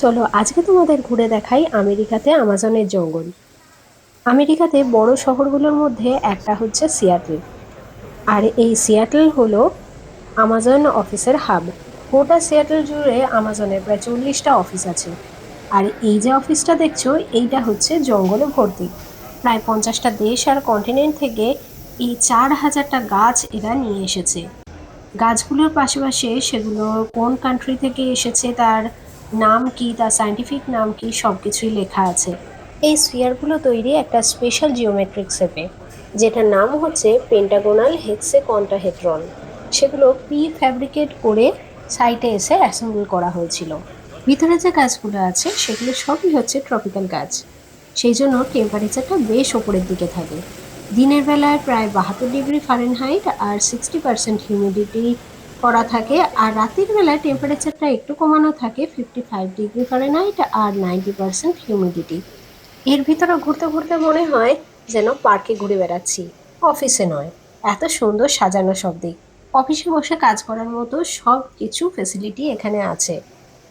চলো আজকে তোমাদের ঘুরে দেখাই আমেরিকাতে আমাজনের জঙ্গল। আমেরিকাতে বড় শহরগুলোর মধ্যে একটা হচ্ছে সিয়াটল। আর এই সিয়াটল হলো আমাজন অফিসের হাব। গোটা সিয়াটল জুড়ে আমাজনের প্রায় 40টা অফিস আছে। আর এই যে অফিসটা দেখছো, এইটা হচ্ছে জঙ্গলে ভর্তি। প্রায় 50টা দেশ আর কন্টিনেন্ট থেকে এই 4000টা গাছ এরা নিয়ে এসেছে। গাছগুলোর পাশাপাশি সেগুলো কোন কান্ট্রি থেকে এসেছে, তার নাম কি, তার সায়েন্টিফিক নাম কি, সবকিছুই লেখা আছে। এই স্ফিয়ারগুলো তৈরি একটা স্পেশাল জিওমেট্রিক শেপে, যেটার নাম হচ্ছে পেন্টাগোনাল হেক্সেকন্টাহেড্রন। সেগুলো প্রি ফ্যাব্রিকেট করে সাইটে এসে অ্যাসেম্বল করা হয়েছিল। ভিতরে যে গাছগুলো আছে সেগুলো সবই হচ্ছে ট্রপিক্যাল গাছ। সেই জন্য টেম্পারেচারটা বেশ ওপরের দিকে থাকে। দিনের বেলায় প্রায় 72 ডিগ্রি ফারেনহাইট আর 60% হিউমিডিটি করা থাকে। আর রাতের বেলায় টেম্পারেচারটা একটু কমানো থাকে, 55 ডিগ্রি ফারেনহাইট আর 90% হিউমিডিটি। এর ভিতরে ঘুরতে ঘুরতে মনে হয় যেন পার্কে ঘুরে বেড়াচ্ছি, অফিসে নয়। এত সুন্দর সাজানো সব দিক। অফিসে বসে কাজ করার মতো সব কিছু ফেসিলিটি এখানে আছে।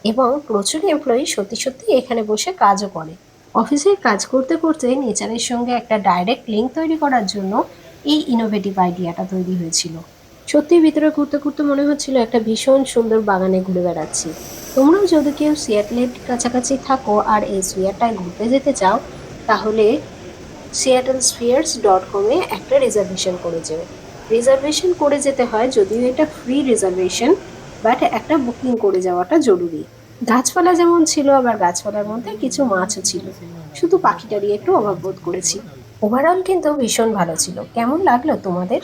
এবং প্রচুর এমপ্লয়ি সত্যি সত্যি এখানে বসে কাজও করে। অফিসের কাজ করতে করতে নেচারের সঙ্গে একটা ডাইরেক্ট লিঙ্ক তৈরি করার জন্য এই ইনোভেটিভ আইডিয়াটা তৈরি হয়েছিল। সত্যি ভিতরে ঘুরতে ঘুরতে মনে হচ্ছিল একটা ভীষণ সুন্দর বাগানে ঘুরে বেড়াচ্ছি। তোমরাও যদি কেউ সিয়াটলের কাছাকাছি থাকো আর এই সিয়াটটায় ঘুরতে যেতে চাও, তাহলে seattlespheres.com-এ একটা রিজার্ভেশন করে যেও। রিজার্ভেশন করে যেতে হয়, যদিও এটা ফ্রি রিজার্ভেশন, বাট একটা বুকিং করে যাওয়াটা জরুরি। গাছপালা যেমন ছিল, আবার গাছপালার মধ্যে কিছু মাছও ছিল। শুধু পাখিটারই একটু অভাব বোধ করেছি। ওভারঅল কিন্তু ভীষণ ভালো ছিল। কেমন লাগলো তোমাদের?